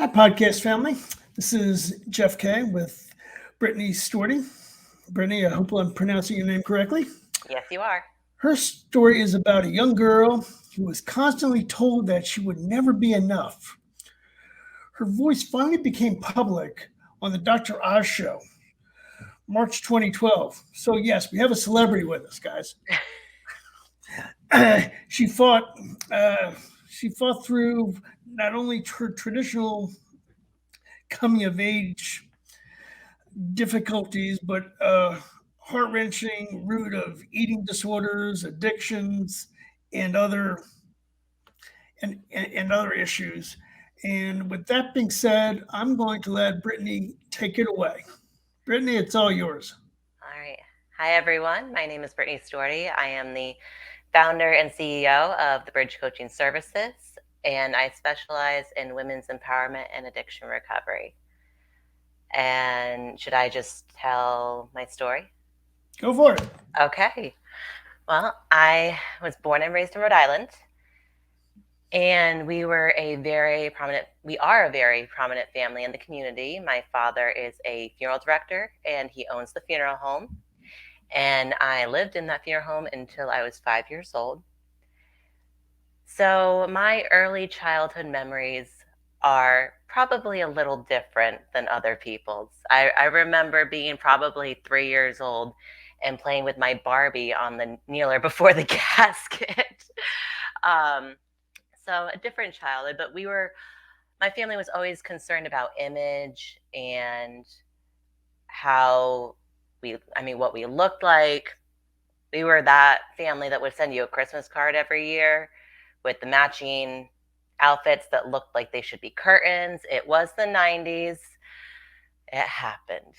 Hi, podcast family. This is Jeff K with Brittany Storty. Brittany, I hope I'm pronouncing your name correctly. Yes, you are. Her story is about a young girl who was constantly told that she would never be enough. Her voice finally became public on the Dr. Oz show, March 2012. So, yes, we have a celebrity with us, guys. she fought. Uh, she fought through not only traditional coming of age difficulties, but heart wrenching root of eating disorders, addictions, and other issues. And with that being said, I'm going to let Brittany take it away. Brittany, it's all yours. All right. Hi, everyone. My name is Brittany Storty. I am the founder and CEO of the Bridge Coaching Services, and I specialize in women's empowerment and addiction recovery. And should I just tell my story? Go for it. Okay. Well, I was born and raised in Rhode Island, and we are a very prominent family in the community. My father is a funeral director, and he owns the funeral home. And I lived in that funeral home until I was 5 years old. So my early childhood memories are probably a little different than other people's. I remember being probably 3 years old and playing with my Barbie on the kneeler before the casket. um, so a different childhood, but my family was always concerned about image and how what we looked like. We were that family that would send you a Christmas card every year with the matching outfits that looked like they should be curtains. It was the 90s. It happened.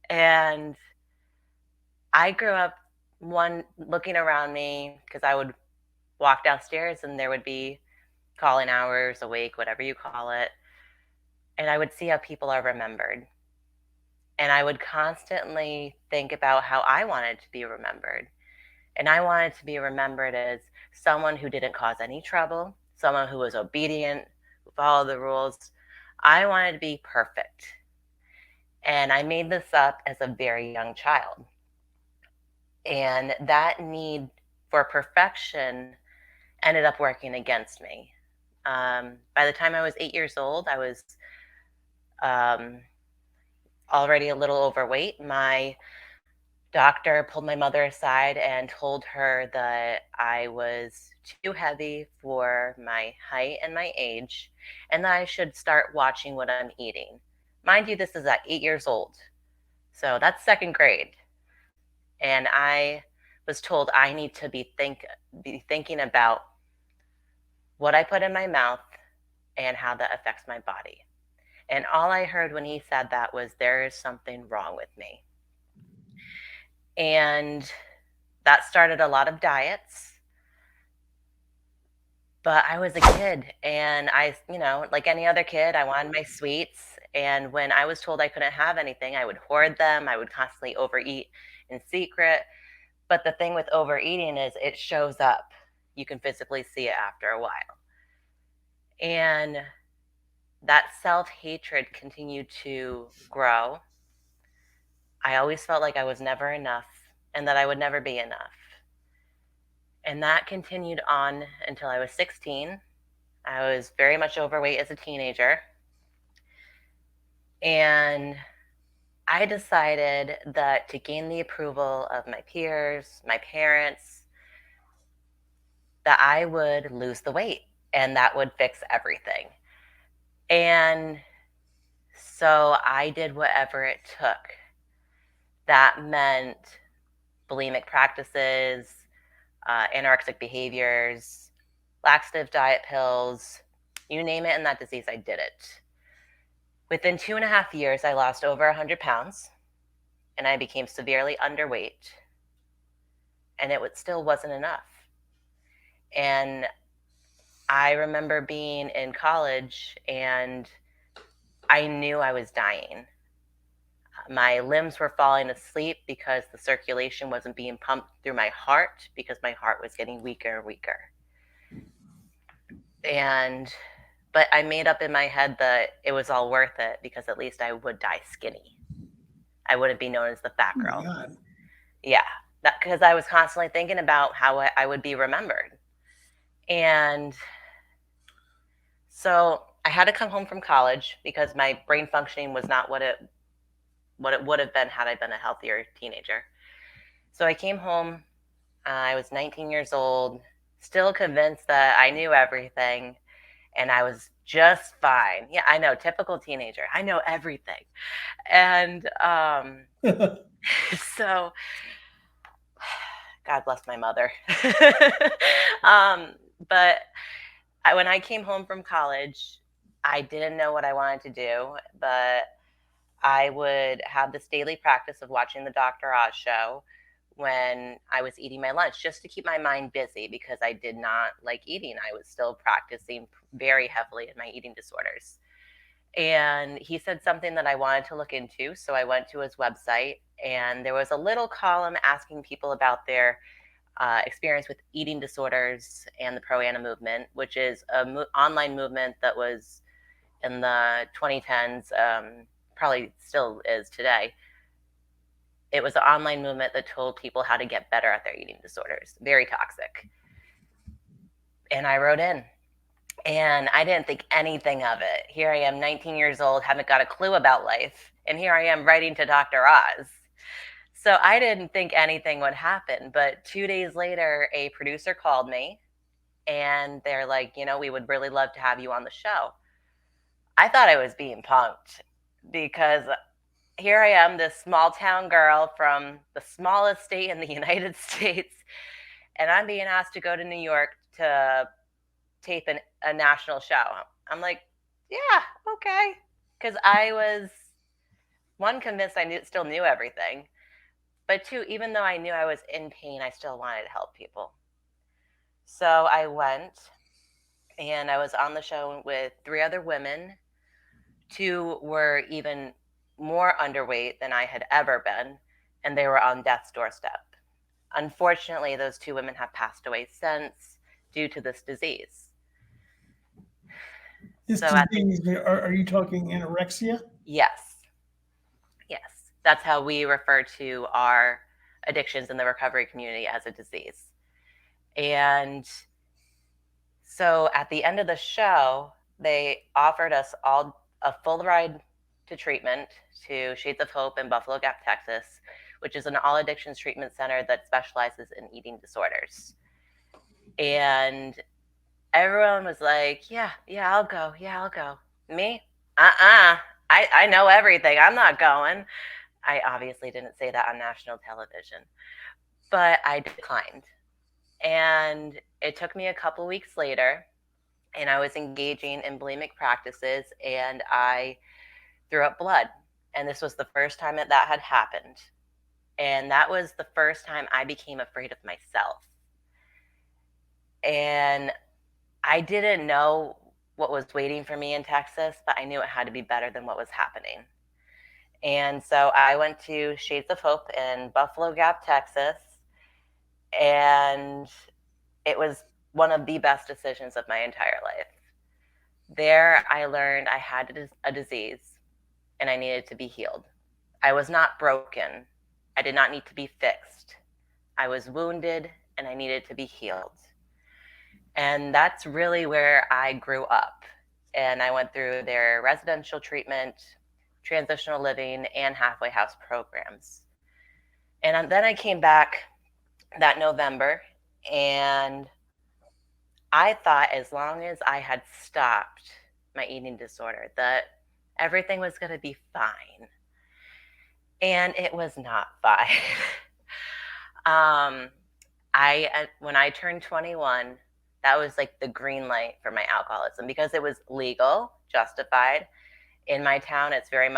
And I grew up looking around me because I would walk downstairs and there would be calling hours, awake, whatever you call it. And I would see how people are remembered. And I would constantly think about how I wanted to be remembered. And I wanted to be remembered as someone who didn't cause any trouble, someone who was obedient, who followed the rules. I wanted to be perfect. And I made this up as a very young child. And that need for perfection ended up working against me. By the time I was 8 years old, I was already a little overweight. My doctor pulled my mother aside and told her that I was too heavy for my height and my age, and that I should start watching what I'm eating. Mind you, this is at 8 years old. So that's second grade. And I was told I need to be thinking about what I put in my mouth and how that affects my body. And all I heard when he said that was, there is something wrong with me. And that started a lot of diets. But I was a kid, and I, like any other kid, I wanted my sweets. And when I was told I couldn't have anything, I would hoard them. I would constantly overeat in secret. But the thing with overeating is it shows up. You can physically see it after a while. And that self-hatred continued to grow. I always felt like I was never enough and that I would never be enough. And that continued on until I was 16. I was very much overweight as a teenager. And I decided that to gain the approval of my peers, my parents, that I would lose the weight and that would fix everything. And so I did whatever it took. That meant bulimic practices, anorexic behaviors, laxative diet pills, you name it in that disease, I did it. Within 2.5 years, I lost over 100 pounds, and I became severely underweight, and it still wasn't enough. And I remember being in college, and I knew I was dying. My limbs were falling asleep because the circulation wasn't being pumped through my heart because my heart was getting weaker and weaker. And But I made up in my head that it was all worth it because at least I would die skinny. I wouldn't be known as the fat Oh my girl. God. Yeah, because I was constantly thinking about how I would be remembered. And so I had to come home from college because my brain functioning was not what it would have been had I been a healthier teenager. So I came home. I was 19 years old, still convinced that I knew everything, and I was just fine. Yeah, I know, typical teenager. I know everything. And so, God bless my mother. um, but when I came home from college, I didn't know what I wanted to do, but I would have this daily practice of watching the Dr. Oz show when I was eating my lunch just to keep my mind busy because I did not like eating. I was still practicing very heavily in my eating disorders. And he said something that I wanted to look into. So I went to his website, and there was a little column asking people about their experience with eating disorders and the pro ana movement, which is an online movement that was in the 2010s, probably still is today. It was an online movement that told people how to get better at their eating disorders. Very toxic. And I wrote in, and I didn't think anything of it. Here I am, 19 years old, haven't got a clue about life. And here I am writing to Dr. Oz. So I didn't think anything would happen. But 2 days later, a producer called me, and they're like, we would really love to have you on the show. I thought I was being punked because here I am, this small town girl from the smallest state in the United States, and I'm being asked to go to New York to tape a national show. I'm like, yeah, okay. Because I was, one, convinced still knew everything, but two, even though I knew I was in pain, I still wanted to help people. So I went, and I was on the show with 3 other women. 2 were even more underweight than I had ever been, and they were on death's doorstep. Unfortunately, those 2 women have passed away since due to this disease. This So at the disease, are you talking anorexia? yes, yes, that's how we refer to our addictions in the recovery community, as a disease. And so at the end of the show, they offered us all a full ride to treatment to Shades of Hope in Buffalo Gap, Texas, which is an all addictions treatment center that specializes in eating disorders. And everyone was like, yeah, I'll go. Yeah, I'll go. Me? I know everything. I'm not going. I obviously didn't say that on national television, but I declined. And it took me a couple weeks later, and I was engaging in bulimic practices, and I threw up blood. And this was the first time that had happened. And that was the first time I became afraid of myself. And I didn't know what was waiting for me in Texas, but I knew it had to be better than what was happening. And so I went to Shades of Hope in Buffalo Gap, Texas, and it was one of the best decisions of my entire life. There, I learned I had a disease and I needed to be healed. I was not broken. I did not need to be fixed. I was wounded and I needed to be healed. And that's really where I grew up. And I went through their residential treatment, transitional living, and halfway house programs. And then I came back that November, and I thought as long as I had stopped my eating disorder, that everything was going to be fine. And it was not fine. When I turned 21, that was like the green light for my alcoholism because it was legal, justified. In my town, there's very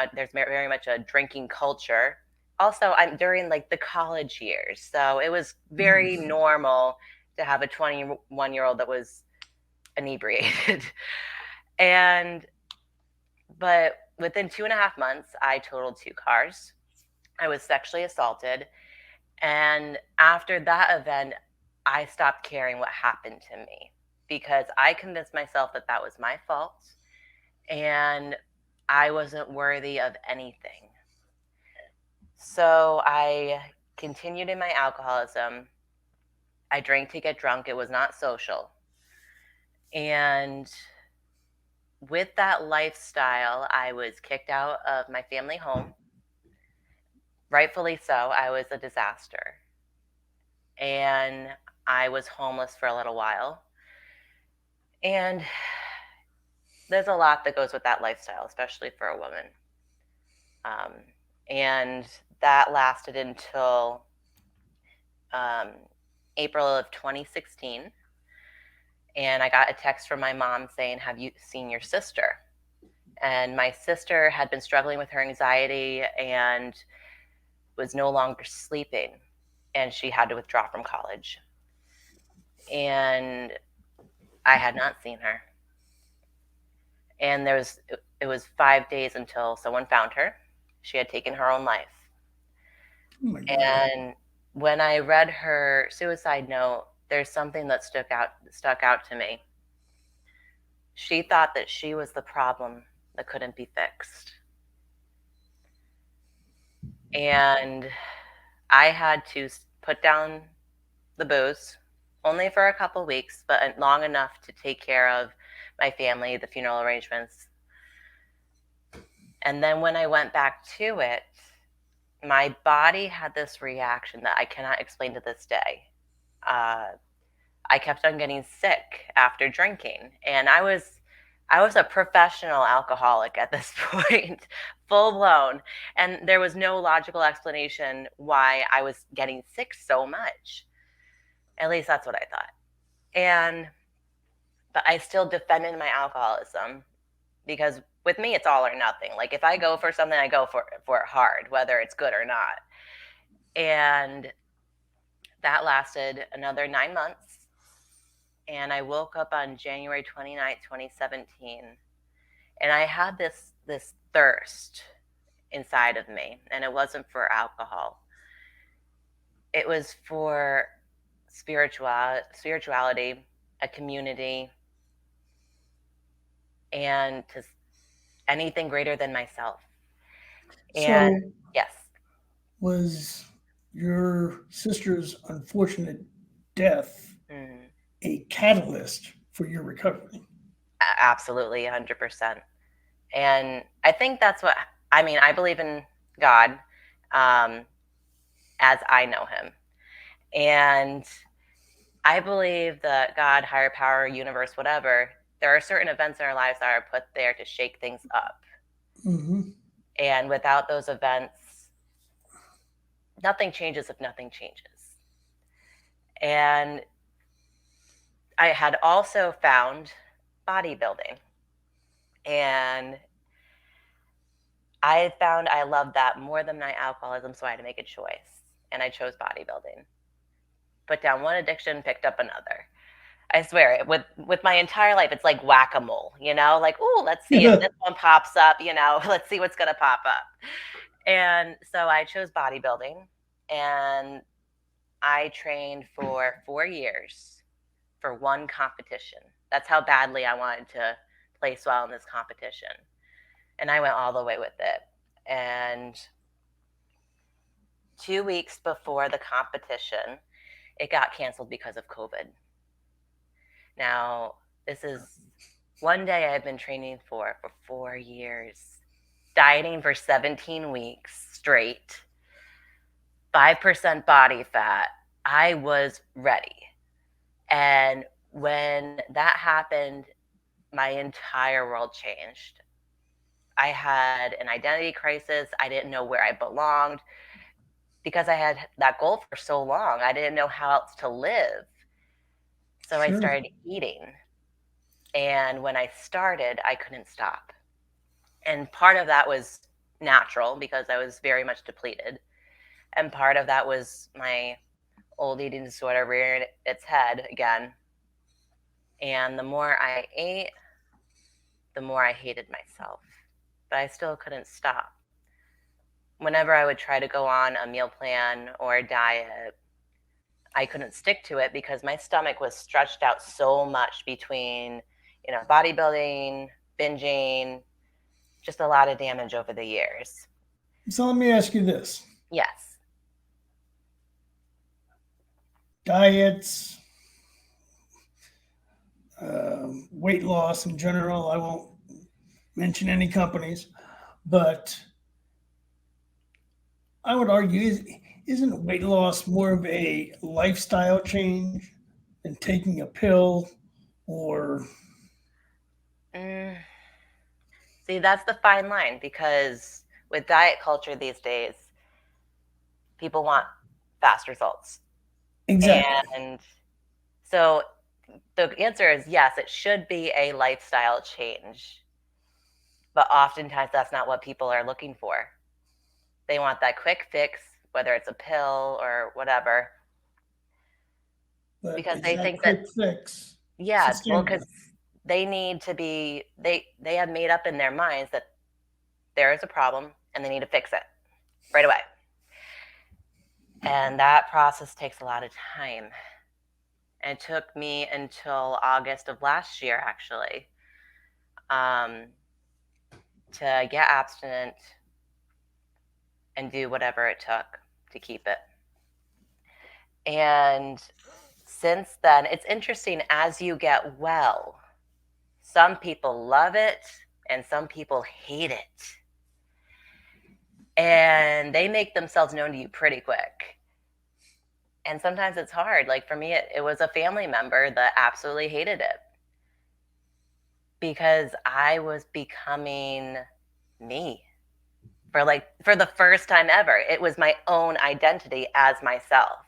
much a drinking culture. Also, I'm during like the college years, so it was very normal to have a 21-year-old that was inebriated. But within 2.5 months, I totaled 2 cars. I was sexually assaulted. And after that event, I stopped caring what happened to me because I convinced myself that that was my fault and I wasn't worthy of anything. So I continued in my alcoholism. I drank to get drunk. It was not social. And with that lifestyle, I was kicked out of my family home. Rightfully so. I was a disaster. And I was homeless for a little while. And there's a lot that goes with that lifestyle, especially for a woman. Um, and that lasted until um, April of 2016. And I got a text from my mom saying, "Have you seen your sister?" And my sister had been struggling with her anxiety and was no longer sleeping. And she had to withdraw from college. And I had not seen her. And it was 5 days until someone found her. She had taken her own life. Oh my God. And when I read her suicide note, there's something that stuck out to me. She thought that she was the problem that couldn't be fixed. And I had to put down the booze only for a couple weeks, but long enough to take care of my family, the funeral arrangements. And then when I went back to it, my body had this reaction that I cannot explain to this day. I kept on getting sick after drinking, and I was a professional alcoholic at this point, full blown, and there was no logical explanation why I was getting sick so much. At least that's what I thought. And but I still defended my alcoholism because with me it's all or nothing. Like if I go for something, I go for it hard, whether it's good or not. And that lasted another 9 months. And I woke up on January 29th, 2017, and I had this thirst inside of me, and it wasn't for alcohol. It was for spirituality, a community, and to anything greater than myself. And So, yes, was your sister's unfortunate death mm, a catalyst for your recovery? absolutely 100%. And I think that's what I mean. I believe in God, um, as I know him. And I believe that God, higher power, universe, whatever, there are certain events in our lives that are put there to shake things up. Mm-hmm. And without those events, nothing changes if nothing changes. And I had also found bodybuilding. And I found I loved that more than my alcoholism, so I had to make a choice. And I chose bodybuilding. Put down one addiction, picked up another. I swear, with my entire life, it's like whack-a-mole, you know? Like, "Ooh, let's see if this one pops up, you know, let's see what's gonna pop up." And so I chose bodybuilding, and I trained for 4 years for one competition. That's how badly I wanted to place well in this competition, and I went all the way with it. And 2 weeks before the competition, it got canceled because of COVID. Now, this is one day I've been training for 4 years, dieting for 17 weeks straight, 5% body fat. I was ready. And when that happened, my entire world changed. I had an identity crisis. I didn't know where I belonged because I had that goal for so long. I didn't know how else to live. So I Sure. started eating. And when I started, I couldn't stop. And part of that was natural because I was very much depleted. And part of that was my old eating disorder rearing its head again. And the more I ate, the more I hated myself. But I still couldn't stop. Whenever I would try to go on a meal plan or a diet, I couldn't stick to it because my stomach was stretched out so much between, bodybuilding, binging, just a lot of damage over the years. So let me ask you this: Yes. diets, weight loss in general. I won't mention any companies, but I would argue isn't weight loss more of a lifestyle change than taking a pill or Mm, See, that's the fine line because with diet culture these days, people want fast results. exactly? And so the answer is yes, it should be a lifestyle change. But oftentimes that's not what people are looking for. They want that quick fix, whether it's a pill or whatever, But because is they that think that, quick fix yeah, well, sustainable? because they need to be, they have made up in their minds that there is a problem and they need to fix it right away. And that process takes a lot of time. And it took me until August of last year, actually, um, to get abstinent and do whatever it took to keep it. And since then, it's interesting as you get well, some people love it and some people hate it. And they make themselves known to you pretty quick. And sometimes it's hard. Like for me, it was a family member that absolutely hated it because I was becoming me for the first time ever. It was my own identity as myself.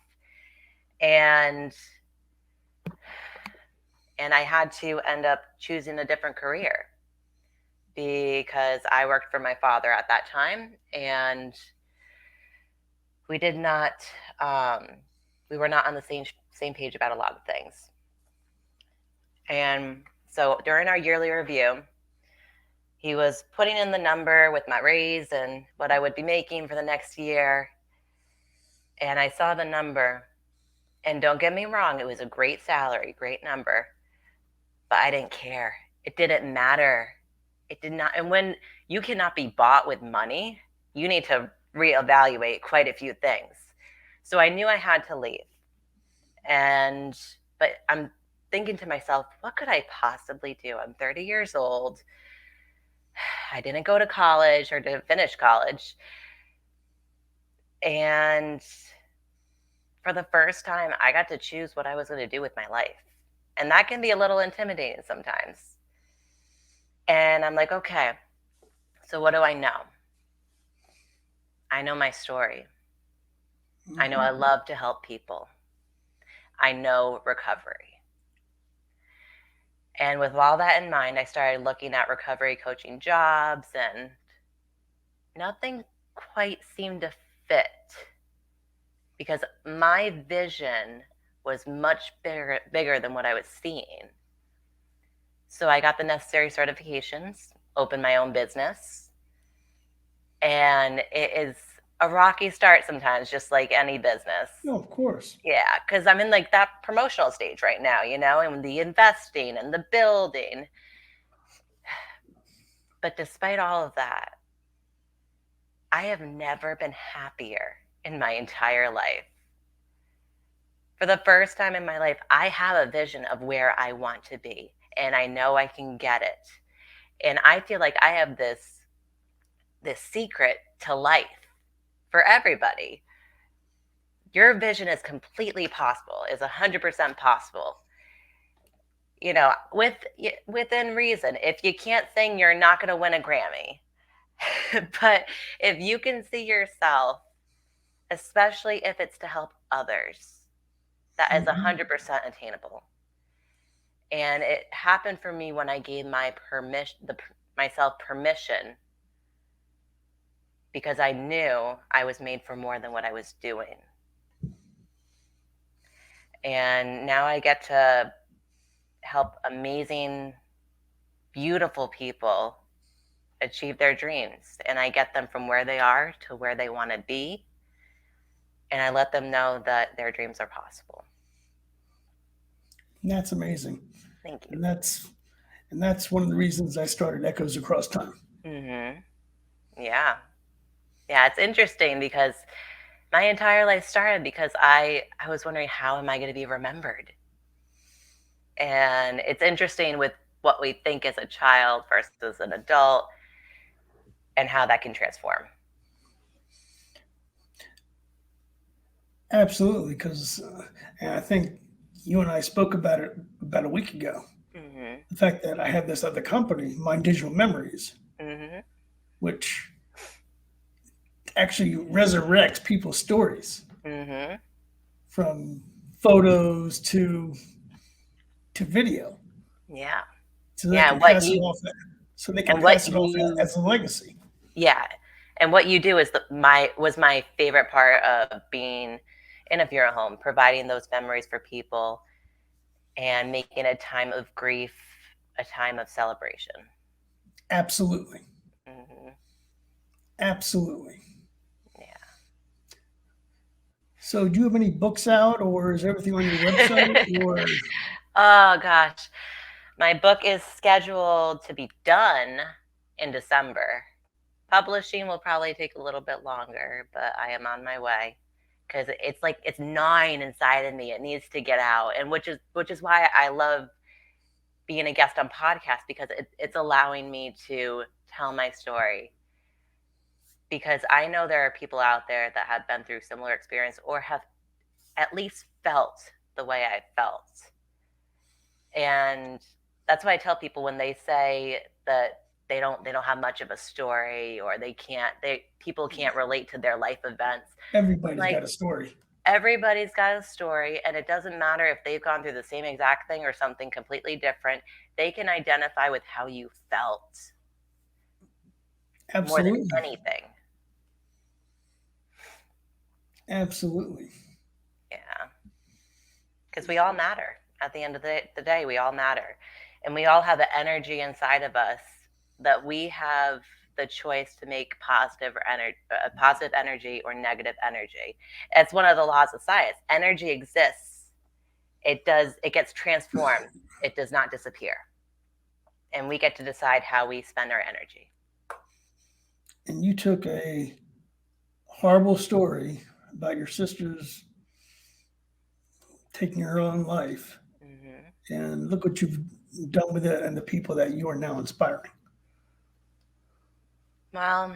And I had to end up choosing a different career because I worked for my father at that time, and we did not um, we were not on the same page about a lot of things. And so during our yearly review, he was putting in the number with my raise and what I would be making for the next year. And I saw the number, and don't get me wrong, it was a great salary, great number, but I didn't care. It didn't matter. It did not. And when you cannot be bought with money, you need to reevaluate quite a few things. So I knew I had to leave. But I'm thinking to myself, what could I possibly do? I'm 30 years old. I didn't go to college or didn't finish college. And for the first time, I got to choose what I was going to do with my life. And that can be a little intimidating sometimes. And I'm like, okay, so what do I know? I know my story. I know I love to help people. I know recovery. And with all that in mind, I started looking at recovery coaching jobs, and nothing quite seemed to fit because my vision was much bigger than what I was seeing. So I got the necessary certifications, opened my own business, and it is a rocky start sometimes, just like any business. No, of course. Yeah, because I'm in like that promotional stage right now, and the investing and the building. But despite all of that, I have never been happier in my entire life. For the first time in my life, I have a vision of where I want to be, and I know I can get it. And I feel like I have this secret to life for everybody. Your vision is completely possible, is 100% possible. Within reason. If you can't sing, you're not going to win a Grammy. But if you can see yourself, especially if it's to help others, that is 100% attainable. And it happened for me when I gave myself permission, because I knew I was made for more than what I was doing. And now I get to help amazing, beautiful people achieve their dreams. And I get them from where they are to where they want to be. and I let them know that their dreams are possible. And that's amazing. Thank you. And that's one of the reasons I started Echoes Across Time. Mhm. Yeah. Yeah, it's interesting because my entire life started because I was wondering, how am I going to be remembered? And it's interesting with what we think as a child versus an adult and how that can transform. Absolutely, because and I think you and I spoke about it about a week ago. Mhm. The fact that I have this other company, My Digital Memories, Mhm. which actually resurrects people's stories Mhm. from photos to video, Yeah. so they Yeah, can pass it off. So they can and what pass it off you as a legacy. yeah. And what you do is my favorite part of being in a funeral home, providing those memories for people and making a time of grief a time of celebration. Absolutely, Mhm. absolutely. Yeah. So, do you have any books out, or is everything on your website? Or Oh gosh. My book is scheduled to be done in December. Publishing will probably take a little bit longer, but I am on my way because it's like it's gnawing inside of me. It needs to get out, and which is why I love being a guest on podcasts, because it's allowing me to tell my story, because I know there are people out there that have been through similar experience or have at least felt the way I felt. And that's why I tell people when they say that they don't have much of a story, or they people can't relate to their life events. I'm everybody's like, got a story. everybody's got a story, and it doesn't matter if they've gone through the same exact thing or something completely different. They can identify with how you felt more than Absolutely, anything. absolutely. Yeah, because we all matter. At the end of the day, we all matter, and we all have the energy inside of us that we have the choice to make positive energy or negative energy. It's one of the laws of science. Energy exists. It gets transformed. It does not disappear. And we get to decide how we spend our energy. And you took a horrible story about your sister's taking her own life, Hmm. and look what you've done with it and the people that you are now inspiring. Well,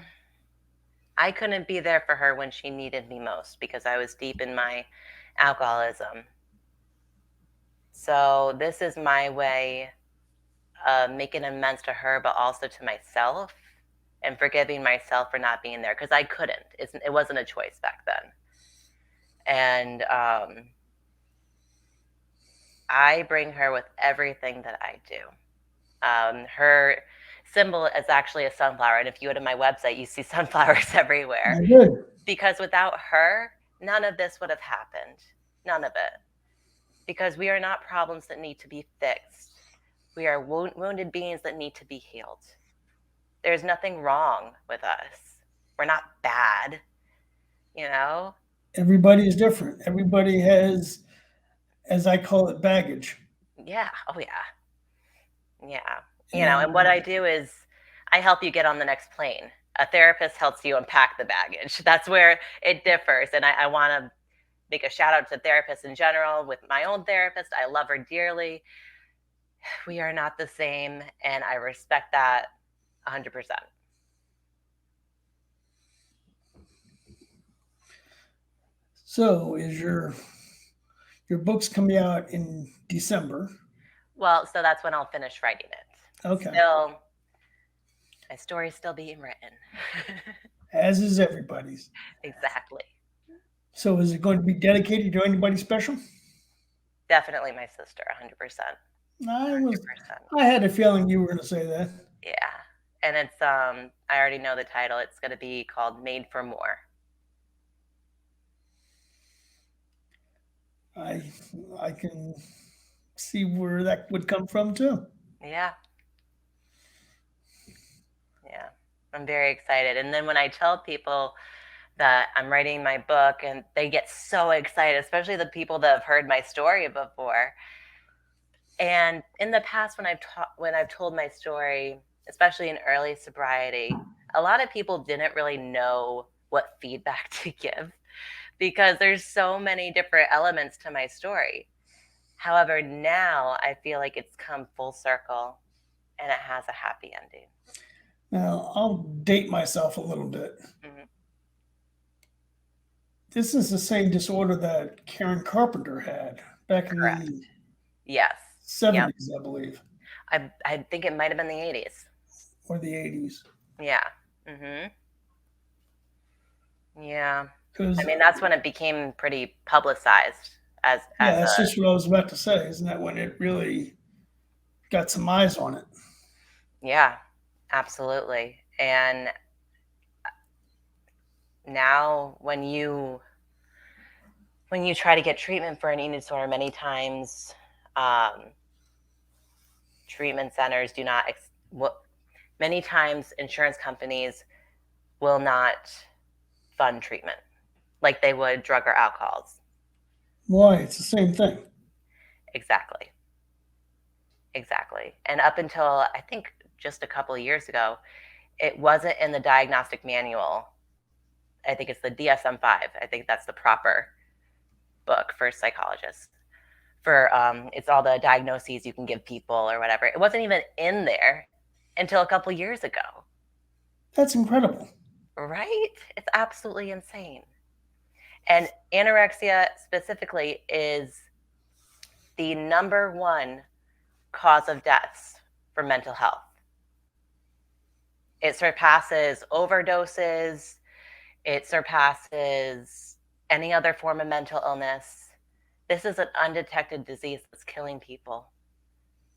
I couldn't be there for her when she needed me most because I was deep in my alcoholism. So this is my way of making amends to her, but also to myself, and forgiving myself for not being there because I couldn't. It wasn't a choice back then. And I bring her with everything that I do. Her symbol is actually a sunflower. And if you go to my website, you see sunflowers everywhere. I did. Because without her, none of this would have happened. None of it. Because we are not problems that need to be fixed. We are wounded beings that need to be healed. There's nothing wrong with us. We're not bad, you know? Everybody is different. Everybody has, as I call it, baggage. Yeah. Oh, yeah. Yeah. And what And I do is I help you get on the next plane. A therapist helps you unpack the baggage. That's where it differs. And I want to make a shout out to therapists in general. With my own therapist, I love her dearly. We are not the same. And I respect that 100%. so, is your book's coming out in December? Well, so that's when I'll finish writing it. Okay, Still, my story's still being written. as is everybody's. Exactly. So, is it going to be dedicated to anybody special? Definitely my sister, 100%. I was, 100%. I had a feeling you were going to say that. Yeah. And it's I already know the title. It's going to be called Made for More. I I can see where that would come from too. Yeah. Yeah. I'm very excited. And then when I tell people that I'm writing my book, and they get so excited, especially the people that have heard my story before. And in the past, when I've told my story, especially in early sobriety, a lot of people didn't really know what feedback to give because there's so many different elements to my story. However, now I feel like it's come full circle and it has a happy ending. Now, I'll date myself a little bit. Mhm. This is the same disorder that Karen Carpenter had back in Correct. the Yes. Yep. 70s, I believe, I think it might have been the 80s. or the 80s. Yeah. Mhm. Yeah. I Because, mean, that's when it became pretty publicized yeah, as that's a just what I was about to say. Isn't that when it really got some eyes on it? yeah, absolutely. And now when you try to get treatment for an eating disorder, many times treatment centers do not many times insurance companies will not fund treatment like they would drug or alcohols. Why? It's the same thing. Exactly. Exactly. And up until I think just a couple of years ago, it wasn't in the diagnostic manual. I think it's the DSM-5. I think that's the proper book for psychologists. For it's all the diagnoses you can give people or whatever. It wasn't even in there until a couple of years ago. That's incredible. Right? It's absolutely insane. And anorexia specifically is the number one cause of deaths for mental health. It surpasses overdoses, it surpasses any other form of mental illness. This is an undetected disease that's killing people.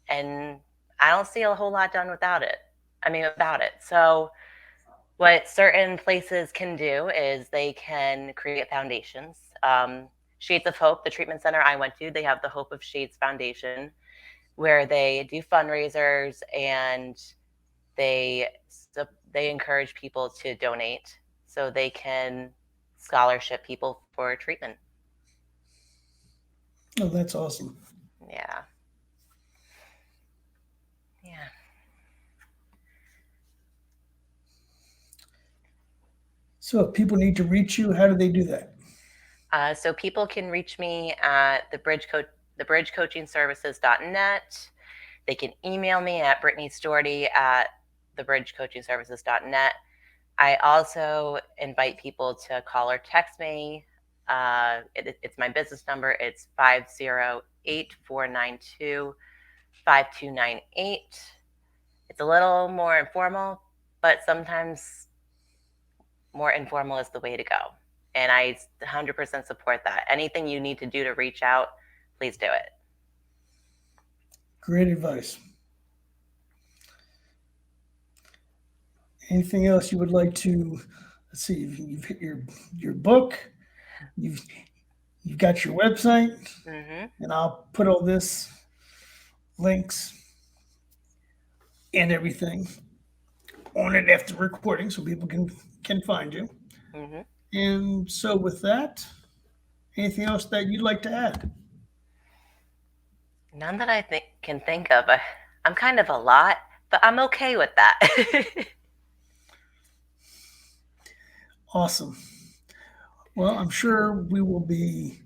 And I don't see a whole lot done about it. So what certain places can do is they can create foundations. Shades of Hope, the treatment center I went to, they have the Hope of Shades Foundation, where they do fundraisers and they encourage people to donate so they can scholarship people for treatment. Oh, that's awesome. Yeah. Yeah. So if people need to reach you, how do they do that? So people can reach me at thebridgecoachingservices.net. They can email me at brittanystory@thebridgecoachingservices.net. I also invite people to call or text me. It's my business number. It's 508-492-5298. It's a little more informal, but sometimes more informal is the way to go. And I 100% support that. Anything you need to do to reach out, please do it. Great advice. Anything else you would like to? Let's see. You've hit your book. You've got your website, and I'll put all this links and everything on it after recording, so people can find you. And so, with that, anything else that you'd like to add? None that I can think of. I'm kind of a lot, but I'm okay with that. Awesome. Well, I'm sure we will be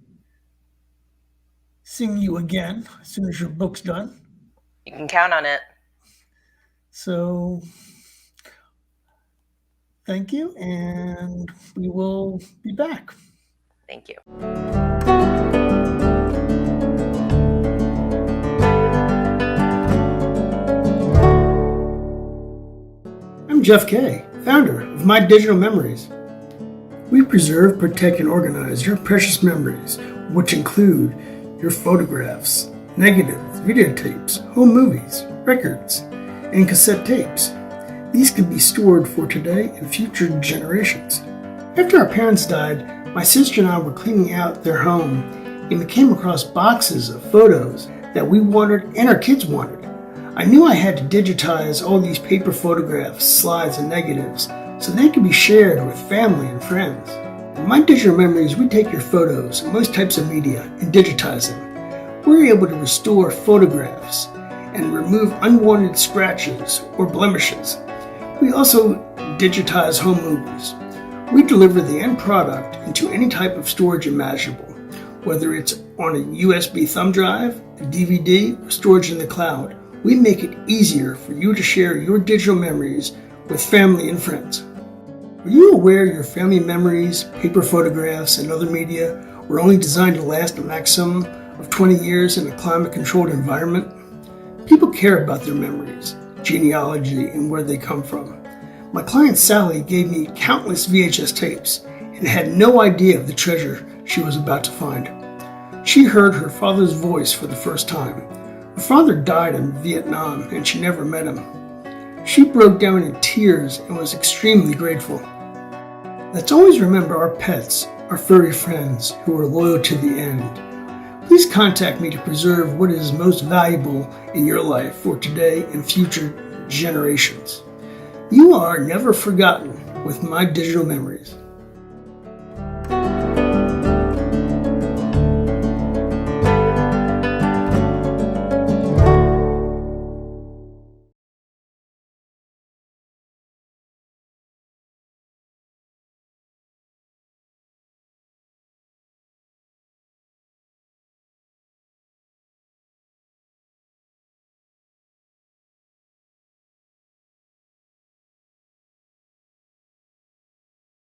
seeing you again as soon as your book's done. You can count on it. So, thank you, and we will be back. Thank you. I'm Jeff Kay, founder of My Digital Memories. We preserve, protect, and organize your precious memories, which include your photographs, negatives, videotapes, home movies, records, and cassette tapes. These can be stored for today and future generations. After our parents died, my sister and I were cleaning out their home, and we came across boxes of photos that we wanted and our kids wanted. I knew I had to digitize all these paper photographs, slides, and negatives so they can be shared with family and friends. In My Digital Memories, we take your photos and most types of media and digitize them. We're able to restore photographs and remove unwanted scratches or blemishes. We also digitize home movies. We deliver the end product into any type of storage imaginable, whether it's on a USB thumb drive, a DVD, or storage in the cloud. We make it easier for you to share your digital memories with family and friends. Were you aware your family memories, paper photographs, and other media were only designed to last a maximum of 20 years in a climate-controlled environment? People care about their memories, genealogy, and where they come from. My client Sally gave me countless VHS tapes and had no idea of the treasure she was about to find. She heard her father's voice for the first time. Her father died in Vietnam and she never met him. She broke down in tears and was extremely grateful. Let's always remember our pets, our furry friends who are loyal to the end. Please contact me to preserve what is most valuable in your life for today and future generations. You are never forgotten with My Digital Memories.